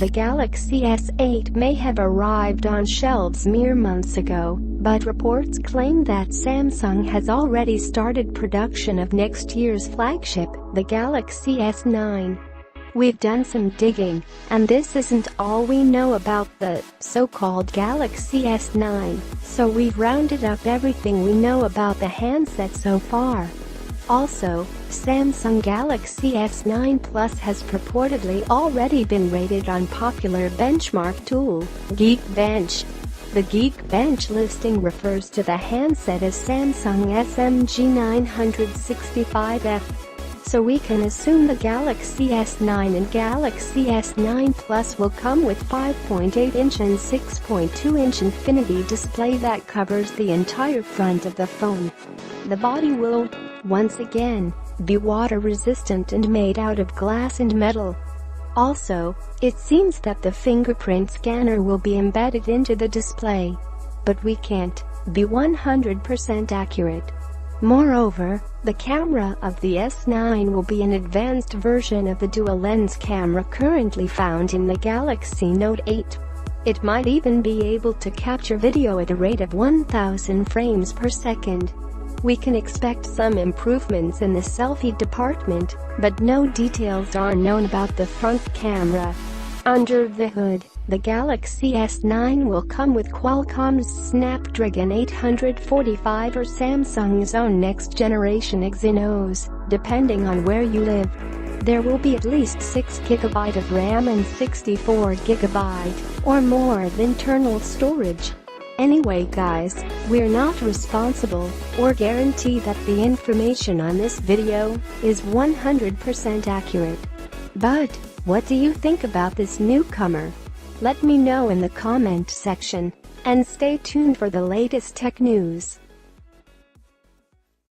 The Galaxy S8 may have arrived on shelves mere months ago, but reports claim that Samsung has already started production of next year's flagship, the Galaxy S9. We've done some digging, and this isn't all we know about the so-called Galaxy S9, so we've rounded up everything we know about the handset so far. Also, Samsung Galaxy S9 Plus has purportedly already been rated on popular benchmark tool, Geekbench. The Geekbench listing refers to the handset as Samsung SMG 965F. So we can assume the Galaxy S9 and Galaxy S9 Plus will come with 5.8-inch and 6.2-inch infinity display that covers the entire front of the phone. The body will, once again, be water-resistant and made out of glass and metal. Also, it seems that the fingerprint scanner will be embedded into the display. But we can't be 100% accurate. Moreover, the camera of the S9 will be an advanced version of the dual-lens camera currently found in the Galaxy Note 8. It might even be able to capture video at a rate of 1000 frames per second. We can expect some improvements in the selfie department, but no details are known about the front camera. Under the hood, the Galaxy S9 will come with Qualcomm's Snapdragon 845 or Samsung's own next-generation Exynos, depending on where you live. There will be at least 6GB of RAM and 64GB or more of internal storage. Anyway guys, we're not responsible or guarantee that the information on this video is 100% accurate. But what do you think about this newcomer? Let me know in the comment section, and stay tuned for the latest tech news.